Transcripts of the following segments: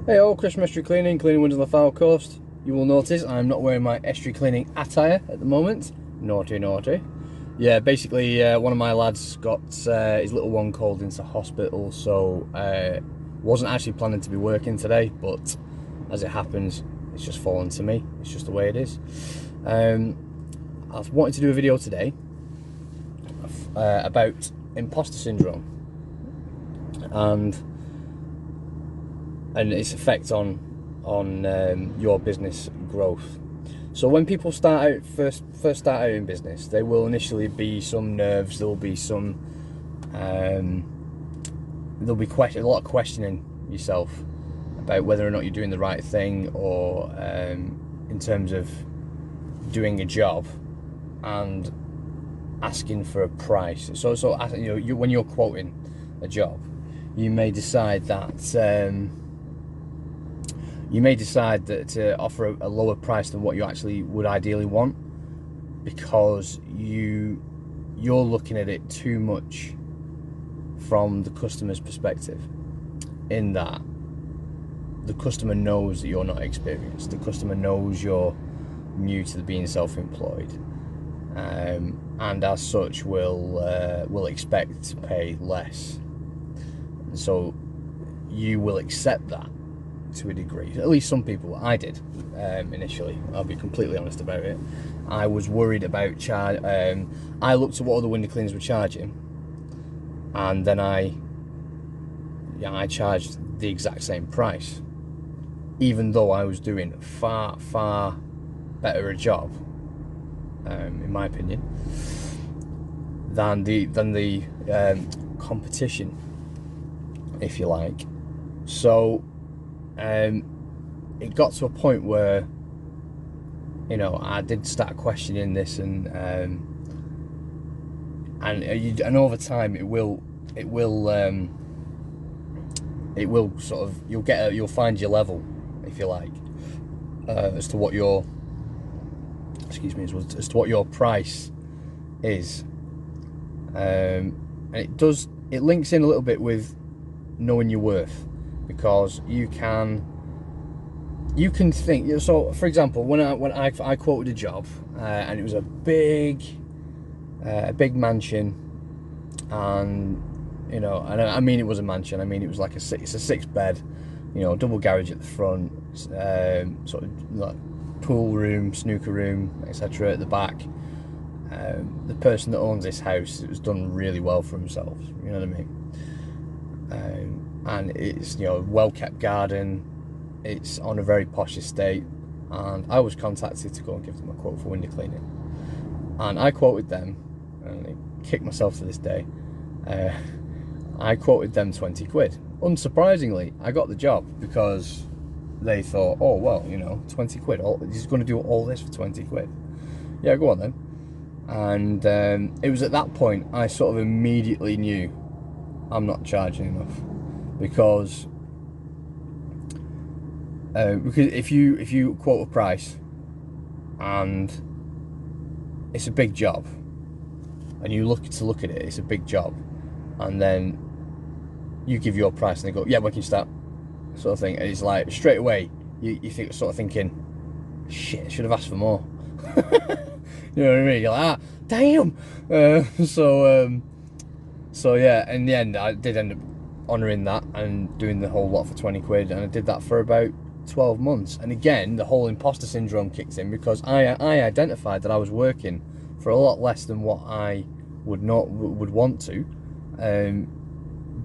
Hey all, Chris from Estuary Cleaning, cleaning windows on the Foul Coast. You will notice I'm not wearing my estuary cleaning attire at the moment. Naughty, naughty. Yeah, basically one of my lads got his little one called into hospital, so wasn't actually planning to be working today, but as it happens, it's just fallen to me. It's just the way it is. I've wanted to do a video today about imposter syndrome and its effect on your business growth. So when people first start out in business, there will initially be some nerves. There'll be some a lot of questioning yourself about whether or not you're doing the right thing, or in terms of doing a job and asking for a price. So you know, when you're quoting a job, you may decide that to offer a lower price than what you actually would ideally want, because you're looking at it too much from the customer's perspective, in that the customer knows that you're not experienced. The customer knows you're new to being self-employed, and as such will expect to pay less. And so you will accept that to a degree. At least some people. I did initially. I'll be completely honest about it. I was worried about I looked at what other window cleaners were charging, and then I charged the exact same price, even though I was doing far better a job, in my opinion, than the competition, if you like. So it got to a point where, you know, I did start questioning this, and over time it will sort of, you'll find your level, if you like, as to what your price is, and it links in a little bit with knowing your worth, because you can think. So for example, when I quoted a job, and it was a big mansion, and you know, and I mean, it was a mansion. I mean, it was like it's a 6-bed, you know, double garage at the front, sort of like pool room, snooker room, etc. at the back. The person that owns this house, it was done really well for themselves. You know what I mean? And it's, you know, well-kept garden. It's on a very posh estate, and I was contacted to go and give them a quote for window cleaning, and I quoted them, and I kick myself to this day. I quoted them 20 quid. Unsurprisingly, I got the job, because they thought, oh well, you know, 20 quid, he's going to do all this for 20 quid. Yeah, go on then. And it was at that point I sort of immediately knew I'm not charging enough, because if you quote a price and it's a big job, and you look at it, it's a big job, and then you give your price and they go, yeah, when can you start, sort of thing, and it's like straight away you think, sort of thinking, shit, I should have asked for more. You know what I mean? You're like, damn. So yeah, in the end I did end up honouring that and doing the whole lot for 20 quid, and I did that for about 12 months. And again, the whole imposter syndrome kicked in, because I identified that I was working for a lot less than what I would want to,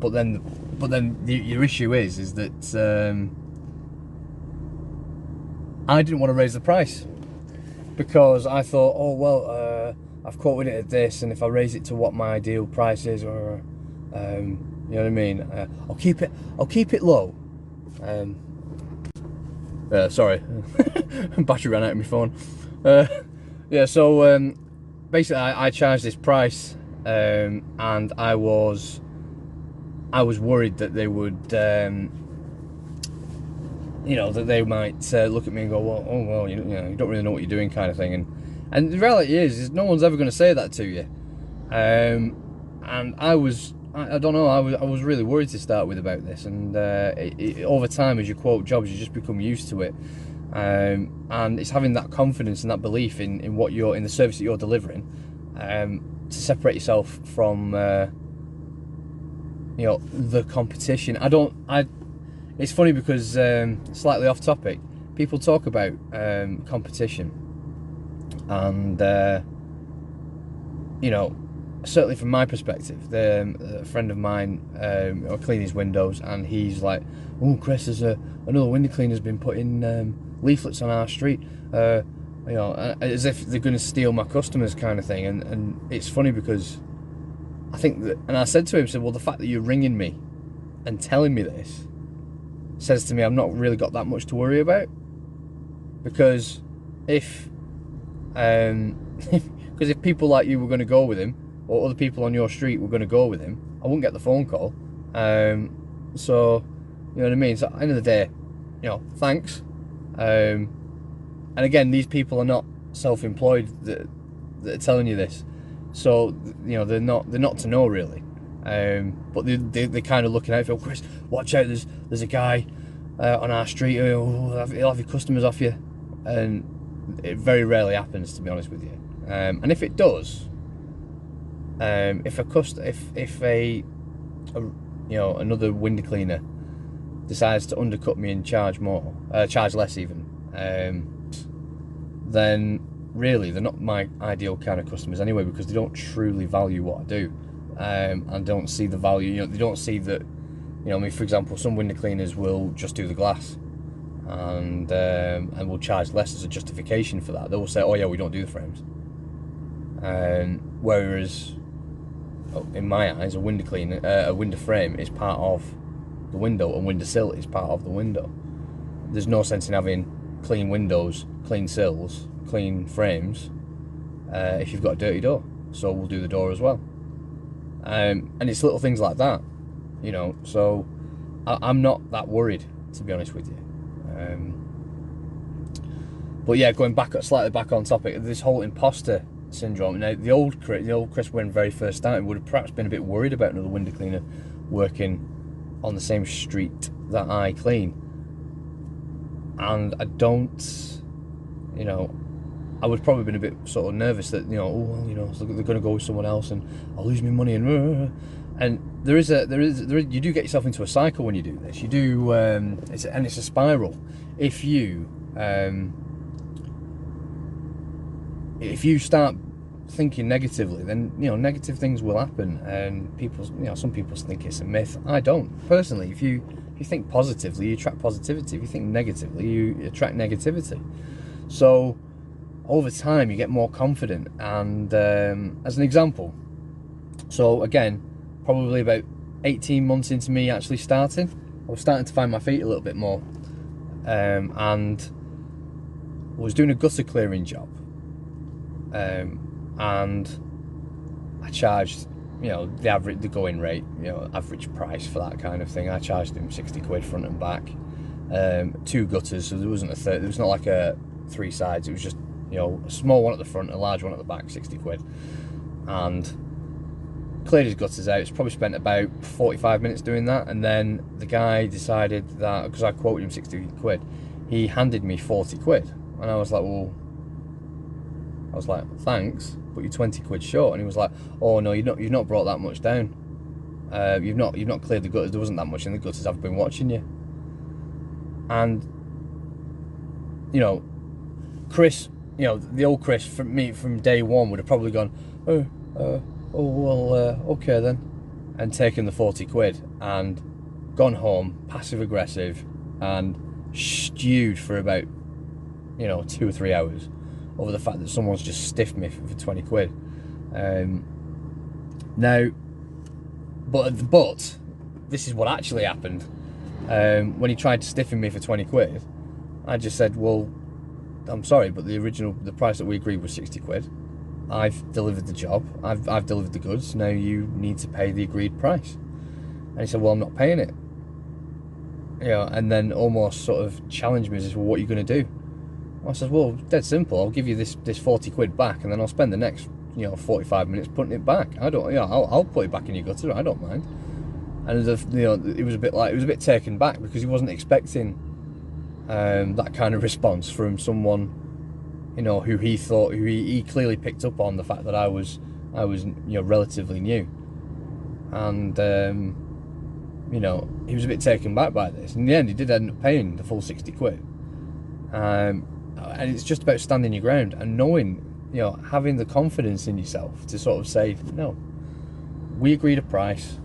but then your issue is that I didn't want to raise the price, because I thought, oh well, I've quoted it at this, and if I raise it to what my ideal price is, or you know what I mean, I'll keep it low. Sorry, battery ran out of my phone. Yeah, so basically I charged this price, and I was worried that they would, you know, that they might look at me and go, well, oh well, you know, you don't really know what you're doing, kind of thing. And the reality is no one's ever going to say that to you. And I was I don't know. I was really worried to start with about this, and over time, as you quote jobs, you just become used to it, and it's having that confidence and that belief in what you're in the service that you're delivering, to separate yourself from the competition. It's funny because slightly off topic, people talk about competition, and certainly from my perspective, a friend of mine cleaned his windows, and he's like, "Oh, Chris, there's another window cleaner's been putting leaflets on our street, as if they're going to steal my customers," kind of thing. And it's funny because I think that, and I said to him, well, the fact that you're ringing me and telling me this says to me I've not really got that much to worry about, because if if people like you were going to go with him, or other people on your street were going to go with him, I wouldn't get the phone call. So, you know what I mean? So at the end of the day, thanks. And again, these people are not self-employed that are telling you this, so they're not to know really. But they're kind of looking out for, Chris, watch out, there's a guy on our street who'll have your customers off you, and it very rarely happens, to be honest with you. And if it does, if another window cleaner decides to undercut me and charge less even, then really they're not my ideal kind of customers anyway, because they don't truly value what I do, and don't see the value. They don't see that. For example, some window cleaners will just do the glass, and will charge less as a justification for that. They will say, "Oh yeah, we don't do the frames." Whereas, in my eyes, a window frame is part of the window, and windowsill is part of the window. There's no sense in having clean windows, clean sills, clean frames if you've got a dirty door. So we'll do the door as well. And it's little things like that, so I'm not that worried, to be honest with you. But yeah, going slightly back on topic, this whole imposter syndrome. Now, the old Chris, when very first started, would have perhaps been a bit worried about another window cleaner working on the same street that I clean, and I don't, I would probably been a bit sort of nervous that they're going to go with someone else and I'll lose my money, and there is you do get yourself into a cycle when you do this. You do, it's a spiral. If you start thinking negatively, then negative things will happen, and some people think it's a myth. I don't personally. If you think positively, you attract positivity. If you think negatively, you attract negativity. So over time, you get more confident. And as an example, so again, probably about 18 months into me actually starting, I was starting to find my feet a little bit more, and I was doing a gutter clearing job. And I charged, the going rate, average price for that kind of thing. I charged him 60 quid front and back, 2 gutters, so there wasn't a third. It was not like a 3 sides. It was just, a small one at the front, a large one at the back, 60 quid, and cleared his gutters out. It's probably spent about 45 minutes doing that, and then the guy decided that, because I quoted him 60 quid, he handed me 40 quid, and I was like, thanks, but you're 20 quid short. And he was like, oh no, you've not brought that much down. You've not cleared the gutters. There wasn't that much in the gutters. I've been watching you. And Chris, the old Chris from day one would have probably gone, okay then, and taken the 40 quid and gone home passive aggressive and stewed for about 2 or 3 hours over the fact that someone's just stiffed me for 20 quid. Now, but this is what actually happened. When he tried to stiffen me for 20 quid, I just said, well, I'm sorry, but the price that we agreed was 60 quid. I've delivered the job. I've delivered the goods. Now you need to pay the agreed price. And he said, well, I'm not paying it. And then almost sort of challenged me as, well, what are you going to do? I said, well, dead simple. I'll give you this 40 quid back, and then I'll spend the next 45 minutes putting it back. I don't, I'll put it back in your gutter. I don't mind. And it was a bit taken back because he wasn't expecting that kind of response from someone, who he clearly picked up on the fact that I was relatively new, and he was a bit taken back by this. In the end, he did end up paying the full 60 quid. And it's just about standing your ground and knowing, having the confidence in yourself to sort of say, no, we agreed a price,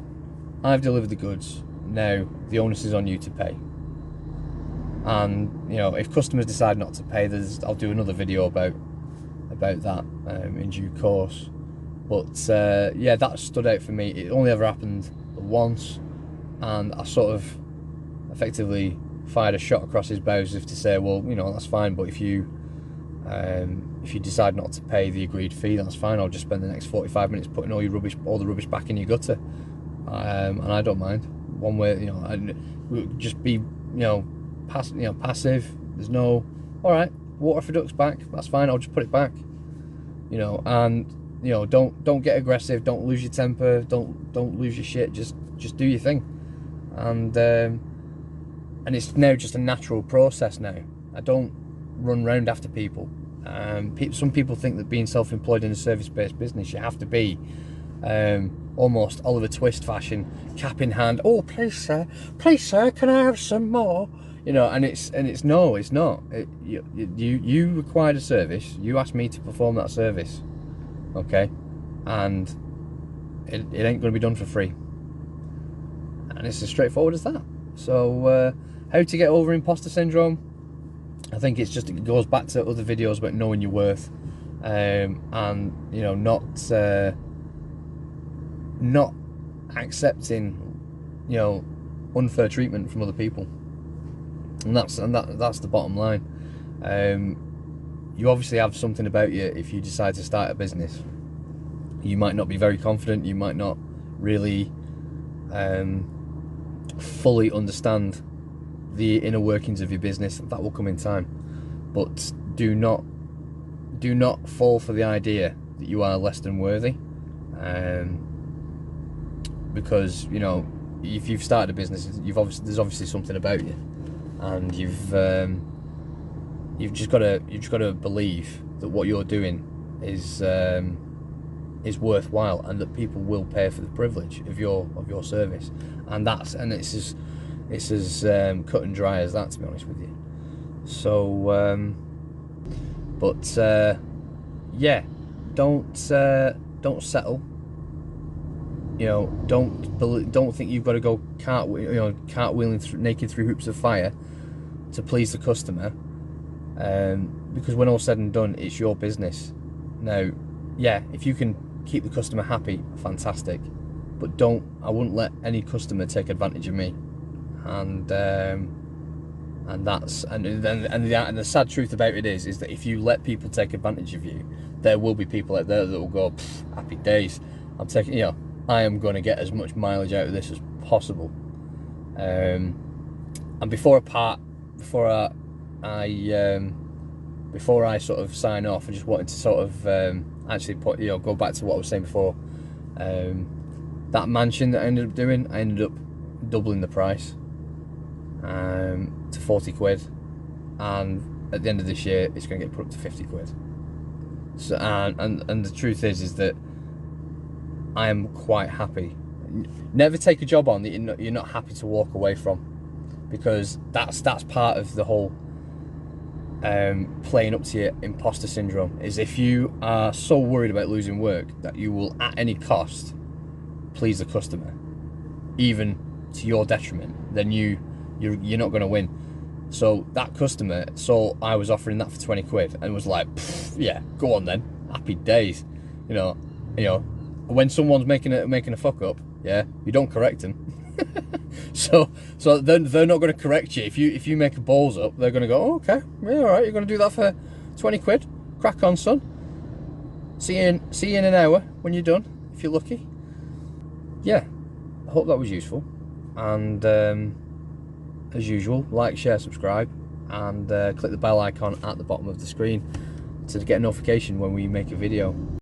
I've delivered the goods, now the onus is on you to pay. And if customers decide not to pay, I'll do another video about that in due course. But yeah, that stood out for me. It only ever happened once, and I sort of effectively fired a shot across his bow as if to say, well, that's fine, but if you decide not to pay the agreed fee, that's fine. I'll just spend the next 45 minutes putting all the rubbish back in your gutter, and I don't mind. One way, and just be, passive. There's no, all right, water for ducks back. That's fine. I'll just put it back. And don't get aggressive. Don't lose your temper. Don't lose your shit. Just do your thing. And it's now just a natural process now. I don't run round after people. Some people think that being self-employed in a service-based business, you have to be almost Oliver Twist fashion, cap in hand. Oh, please sir, can I have some more? And it's no, it's not. You required a service. You asked me to perform that service, okay? And it ain't going to be done for free. And it's as straightforward as that. So how to get over imposter syndrome? I think it goes back to other videos about knowing your worth, and not accepting unfair treatment from other people. And that's the bottom line. You obviously have something about you if you decide to start a business. You might not be very confident. You might not really fully understand the inner workings of your business. That will come in time. But do not fall for the idea that you are less than worthy. Because if you've started a business, there's obviously something about you. And you've just got to believe that what you're doing is worthwhile, and that people will pay for the privilege of your service. And it's as cut and dry as that, to be honest with you. So yeah, don't settle. Don't think you've got to go cartwheeling naked through hoops of fire to please the customer, because when all's said and done, it's your business. Now, yeah, if you can keep the customer happy, fantastic, but I wouldn't let any customer take advantage of me. And the sad truth about it is that if you let people take advantage of you, there will be people out there that will go, happy days, I am going to get as much mileage out of this as possible. And before I sort of sign off, I just wanted to sort of actually go back to what I was saying before. That mansion that I ended up doing, I ended up doubling the price to 40 quid, and at the end of this year it's going to get put up to 50 quid. So and the truth is that I am quite happy. Never take a job on that you're not happy to walk away from, because that's part of the whole playing up to your imposter syndrome. Is if you are so worried about losing work that you will at any cost please the customer, even to your detriment, then you're not going to win. So that customer saw I was offering that for 20 quid and was like, yeah, go on then, happy days. When someone's making a fuck up, yeah, you don't correct them. so they're not going to correct you. If you make a balls up, they're going to go, oh, okay, yeah, all right, you're going to do that for 20 quid, crack on, son. See you in an hour when you're done, if you're lucky. Yeah, I hope that was useful, and as usual, like, share, subscribe, and click the bell icon at the bottom of the screen to get a notification when we make a video.